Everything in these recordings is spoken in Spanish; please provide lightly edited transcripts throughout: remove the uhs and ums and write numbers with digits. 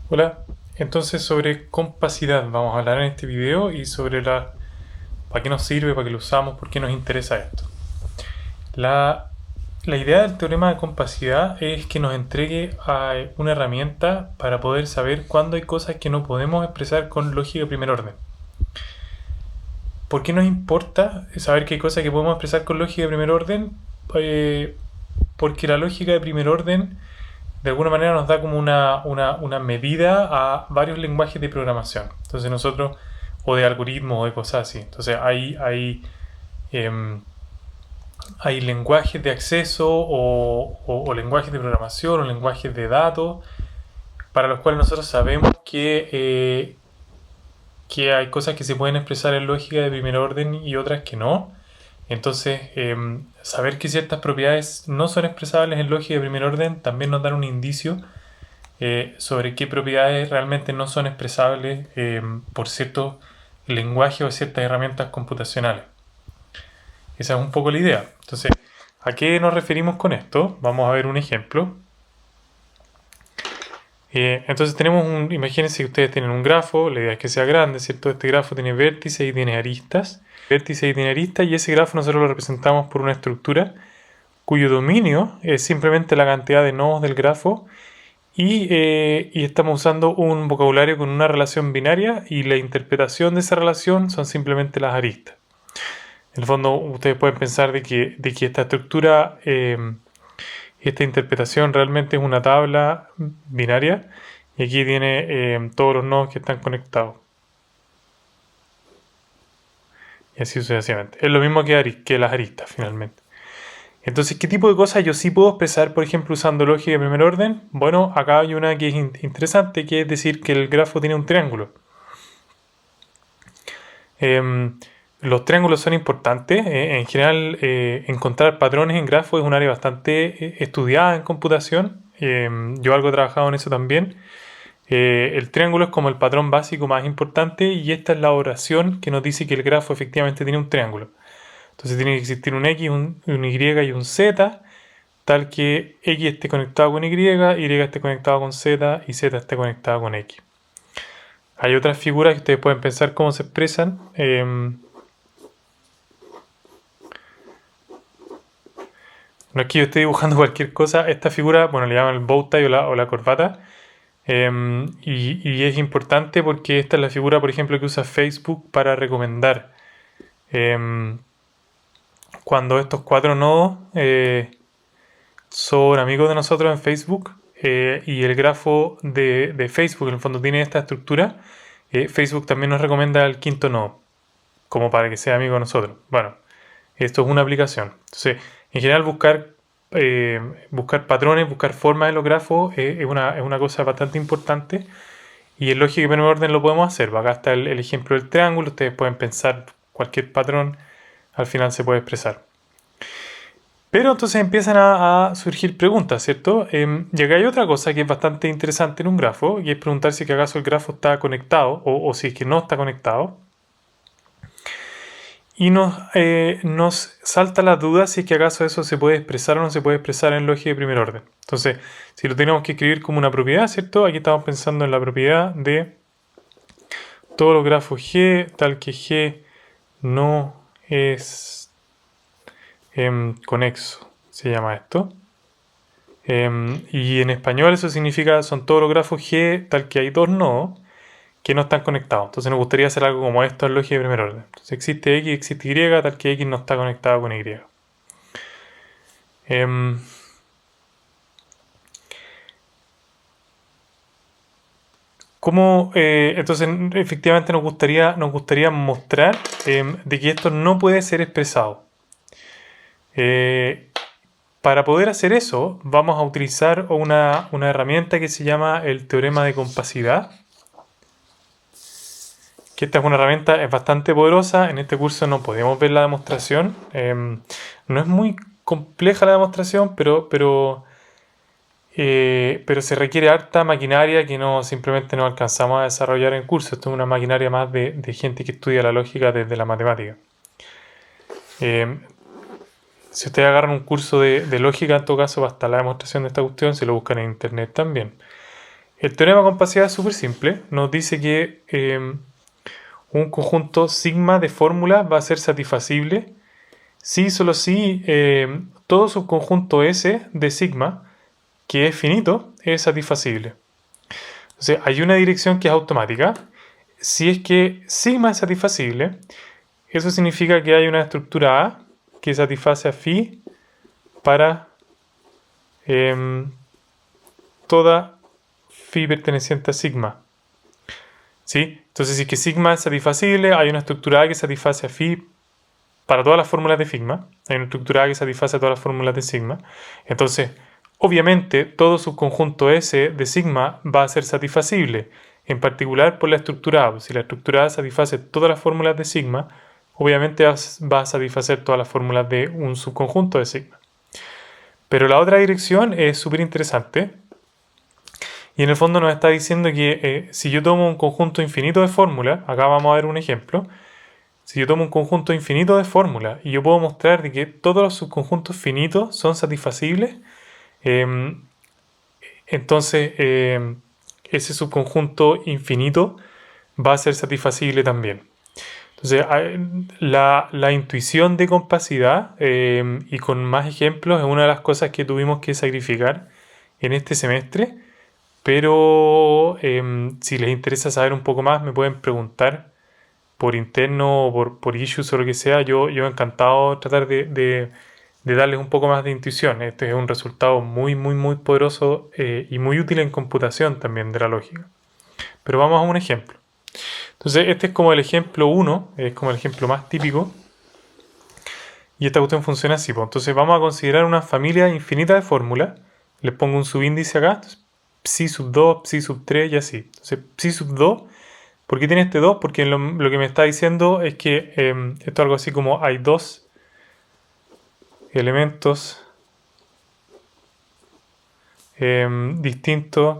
Hola, entonces sobre compacidad vamos a hablar en este video y sobre para qué nos sirve, para qué lo usamos, por qué nos interesa esto. La, la idea del teorema de compacidad es que nos entregue una herramienta para poder saber cuándo hay cosas que no podemos expresar con lógica de primer orden. ¿Por qué nos importa saber que hay cosas que podemos expresar con lógica de primer orden? Porque la lógica de primer orden de alguna manera nos da como una medida a varios lenguajes de programación. Entonces nosotros, o de algoritmos o de cosas así. Entonces em, hay lenguajes de acceso o lenguajes de programación o lenguajes de datos para los cuales nosotros sabemos que hay cosas que se pueden expresar en lógica de primer orden y otras que no. Entonces, saber que ciertas propiedades no son expresables en lógica de primer orden también nos da un indicio sobre qué propiedades realmente no son expresables por ciertos lenguajes o ciertas herramientas computacionales. Esa es un poco la idea. Entonces, ¿a qué nos referimos con esto? Vamos a ver un ejemplo. Entonces imagínense que ustedes tienen un grafo, la idea es que sea grande, ¿cierto? Este grafo tiene vértices y tiene aristas. Vértices y tiene aristas y ese grafo nosotros lo representamos por una estructura cuyo dominio es simplemente la cantidad de nodos del grafo y estamos usando un vocabulario con una relación binaria y la interpretación de esa relación son simplemente las aristas. En el fondo, ustedes pueden pensar de que esta estructura, esta interpretación realmente es una tabla binaria y aquí tiene todos los nodos que están conectados. Y así sucesivamente. Es lo mismo que las aristas, finalmente. Entonces, ¿qué tipo de cosas yo sí puedo expresar, por ejemplo, usando lógica de primer orden? Bueno, acá hay una que es interesante, que es decir que el grafo tiene un triángulo. Em, los triángulos son importantes. En general, encontrar patrones en grafos es un área bastante estudiada en computación. Yo algo he trabajado en eso también. El triángulo es como el patrón básico más importante y esta es la oración que nos dice que el grafo efectivamente tiene un triángulo. Entonces tiene que existir un X, un Y y un Z, tal que X esté conectado con Y esté conectado con Z y Z esté conectado con X. Hay otras figuras que ustedes pueden pensar cómo se expresan. No es que yo esté dibujando cualquier cosa. Esta figura, bueno, le llaman el bow tie o la corbata. Y es importante porque esta es la figura, por ejemplo, que usa Facebook para recomendar. Em, Cuando estos cuatro nodos son amigos de nosotros en Facebook y el grafo de Facebook en el fondo tiene esta estructura, Facebook también nos recomienda el quinto nodo como para que sea amigo de nosotros. Bueno, esto es una aplicación. Entonces, en general buscar patrones, buscar formas en los grafos es una cosa bastante importante y en lógica y primer orden lo podemos hacer. Acá está el ejemplo del triángulo, ustedes pueden pensar cualquier patrón, al final se puede expresar. Pero entonces empiezan a surgir preguntas, ¿cierto? Y acá hay otra cosa que es bastante interesante en un grafo, y es preguntar si acaso el grafo está conectado o si es que no está conectado. Y nos salta la duda si es que acaso eso se puede expresar o no se puede expresar en lógica de primer orden. Entonces, si lo tenemos que escribir como una propiedad, ¿cierto? Aquí estamos pensando en la propiedad de todos los grafos G, tal que G no es conexo, se llama esto. Y en español eso significa son todos los grafos G tal que hay dos nodos que no están conectados. Entonces nos gustaría hacer algo como esto en lógica de primer orden. Entonces existe X, existe Y, tal que X no está conectado con Y. Em, entonces efectivamente nos gustaría mostrar de que esto no puede ser expresado. Eh, para poder hacer eso, vamos a utilizar una herramienta que se llama el teorema de compacidad. Que esta es una herramienta es bastante poderosa. En este curso no podemos ver la demostración. No es muy compleja la demostración, pero se requiere harta maquinaria que no simplemente no alcanzamos a desarrollar en el curso. Esto es una maquinaria más de gente que estudia la lógica desde la matemática. Eh, si ustedes agarran un curso de lógica, en todo caso, va a estar la demostración de esta cuestión, si lo buscan en internet también. El teorema de compacidad es súper simple. Nos dice que un conjunto sigma de fórmulas va a ser satisfacible si, solo si todo subconjunto S de sigma, que es finito, es satisfacible. Entonces, hay una dirección que es automática. Si es que sigma es satisfacible, eso significa que hay una estructura A que satisface a phi para toda phi perteneciente a sigma. ¿Sí? Entonces, si es que sigma es satisfacible, hay una estructura A que satisface a phi para todas las fórmulas de sigma. Hay una estructura A que satisface a todas las fórmulas de sigma. Entonces, obviamente, todo subconjunto S de sigma va a ser satisfacible, en particular por la estructura A. Si la estructura A satisface todas las fórmulas de sigma, obviamente va a satisfacer todas las fórmulas de un subconjunto de sigma. Pero la otra dirección es súper interesante. Y en el fondo nos está diciendo que si yo tomo un conjunto infinito de fórmulas, acá vamos a ver un ejemplo. Si yo tomo un conjunto infinito de fórmulas y yo puedo mostrar de que todos los subconjuntos finitos son satisfacibles, entonces ese subconjunto infinito va a ser satisfacible también. Entonces, la intuición de compacidad y con más ejemplos es una de las cosas que tuvimos que sacrificar en este semestre, pero si les interesa saber un poco más me pueden preguntar por interno o por issues o lo que sea. Yo encantado de tratar de darles un poco más de intuición. Este es un resultado muy, muy, muy poderoso y muy útil en computación también de la lógica. Pero vamos a un ejemplo. Entonces, este es como el ejemplo 1, es como el ejemplo más típico. Y esta cuestión funciona así. Pues. Entonces, vamos a considerar una familia infinita de fórmulas. Les pongo un subíndice acá. Entonces, psi sub 2, psi sub 3 y así. Entonces, psi sub 2. ¿Por qué tiene este 2? Porque lo que me está diciendo es que esto es algo así como hay dos elementos distintos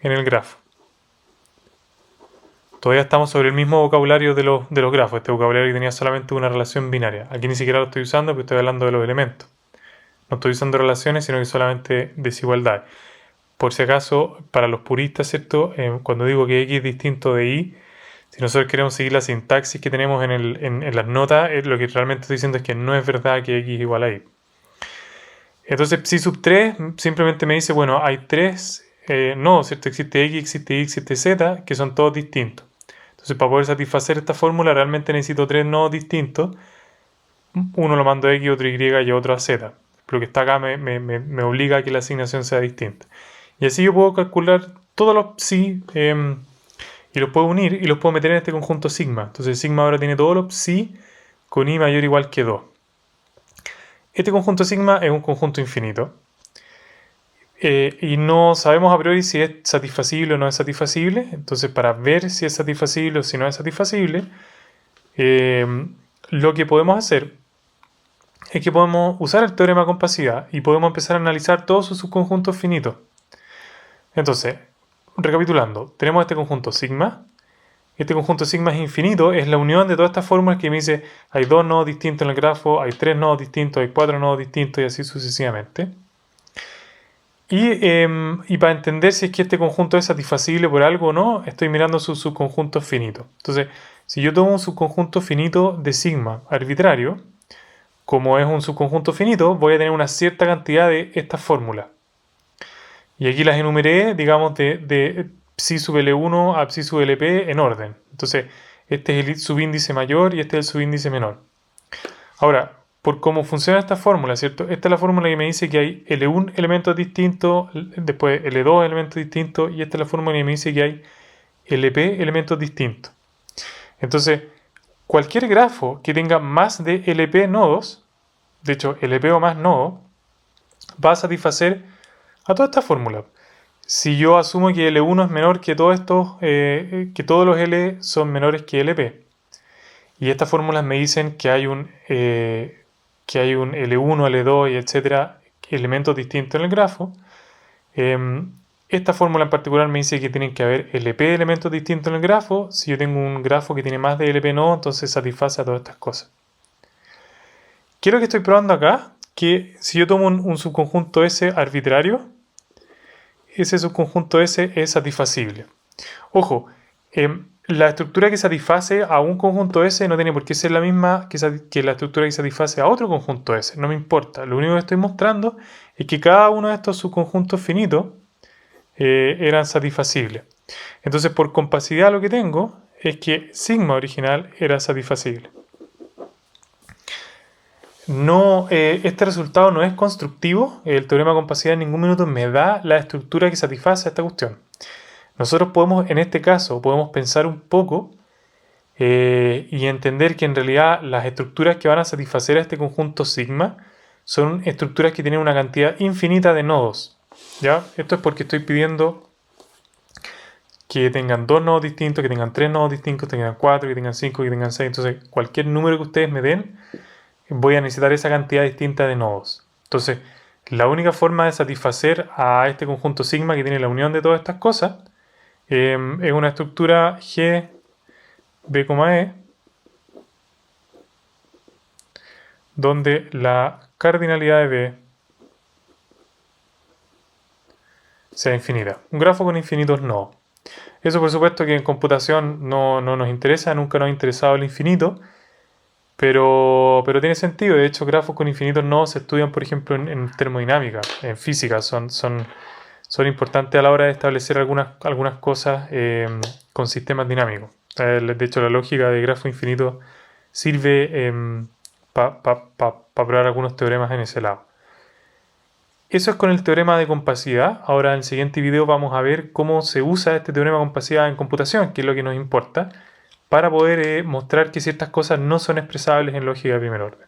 en el grafo. Todavía estamos sobre el mismo vocabulario de los grafos. Este vocabulario que tenía solamente una relación binaria. Aquí ni siquiera lo estoy usando porque estoy hablando de los elementos. No estoy usando relaciones, sino que solamente desigualdad. Por si acaso, para los puristas, ¿cierto? Cuando digo que x es distinto de y, si nosotros queremos seguir la sintaxis que tenemos en las notas, lo que realmente estoy diciendo es que no es verdad que x es igual a y. Entonces, psi sub 3 simplemente me dice, bueno, hay tres nodos, ¿cierto? Existe x, existe y, existe z, que son todos distintos. Entonces, para poder satisfacer esta fórmula, realmente necesito tres nodos distintos. Uno lo mando a x, otro a y y otro a z. Lo que está acá me obliga a que la asignación sea distinta. Y así yo puedo calcular todos los psi y los puedo unir y los puedo meter en este conjunto sigma. Entonces sigma ahora tiene todos los psi con i mayor o igual que 2. Este conjunto sigma es un conjunto infinito. Y no sabemos a priori si es satisfacible o no es satisfacible. Entonces para ver si es satisfacible o si no es satisfacible, lo que podemos hacer es que podemos usar el teorema de compacidad y podemos empezar a analizar todos sus subconjuntos finitos. Entonces, recapitulando, tenemos este conjunto sigma. Este conjunto sigma es infinito, es la unión de todas estas fórmulas que me dice hay dos nodos distintos en el grafo, hay tres nodos distintos, hay cuatro nodos distintos y así sucesivamente. Y para entender si es que este conjunto es satisfacible por algo o no, estoy mirando sus subconjuntos finitos. Entonces, si yo tomo un subconjunto finito de sigma arbitrario, como es un subconjunto finito, voy a tener una cierta cantidad de estas fórmulas. Y aquí las enumeré, digamos, de psi sub L1 a psi sub LP en orden. Entonces, este es el subíndice mayor y este es el subíndice menor. Ahora, por cómo funciona esta fórmula, ¿cierto? Esta es la fórmula que me dice que hay L1 elementos distintos, después L2 elementos distintos, y esta es la fórmula que me dice que hay LP elementos distintos. Entonces, cualquier grafo que tenga más de LP nodos, de hecho, LP o más nodos, va a satisfacer a toda esta fórmula. Si yo asumo que L1 es menor que todos estos, que todos los L son menores que LP, y estas fórmulas me dicen que hay un L1, L2 y etcétera, elementos distintos en el grafo, esta fórmula en particular me dice que tienen que haber LP elementos distintos en el grafo. Si yo tengo un grafo que tiene más de LP nodos, entonces satisface a todas estas cosas. ¿Qué es lo que estoy probando acá? Que si yo tomo un subconjunto S arbitrario, ese subconjunto S es satisfacible. Ojo, la estructura que satisface a un conjunto S no tiene por qué ser la misma que la estructura que satisface a otro conjunto S. No me importa. Lo único que estoy mostrando es que cada uno de estos subconjuntos finitos eran satisfacibles. Entonces, por compacidad lo que tengo es que sigma original era satisfacible. No, este resultado no es constructivo. El teorema de compacidad en ningún minuto me da la estructura que satisface a esta cuestión. Nosotros podemos, en este caso, podemos pensar un poco y entender que en realidad las estructuras que van a satisfacer a este conjunto sigma son estructuras que tienen una cantidad infinita de nodos. ¿Ya? Esto es porque estoy pidiendo que tengan 2 nodos distintos, que tengan 3 nodos distintos, que tengan 4, que tengan 5, que tengan 6. Entonces, cualquier número que ustedes me den, voy a necesitar esa cantidad distinta de nodos. Entonces, la única forma de satisfacer a este conjunto sigma que tiene la unión de todas estas cosas es una estructura G, B, E, donde la cardinalidad de B sea infinita. Un grafo con infinitos nodos. Eso por supuesto que en computación no nos interesa, nunca nos ha interesado el infinito, pero tiene sentido. De hecho, grafos con infinitos nodos se estudian, por ejemplo, en termodinámica, en física. Son importantes a la hora de establecer algunas cosas con sistemas dinámicos. De hecho, la lógica de grafo infinito sirve para probar algunos teoremas en ese lado. Eso es con el teorema de compacidad. Ahora en el siguiente video vamos a ver cómo se usa este teorema de compacidad en computación, que es lo que nos importa, para poder mostrar que ciertas cosas no son expresables en lógica de primer orden.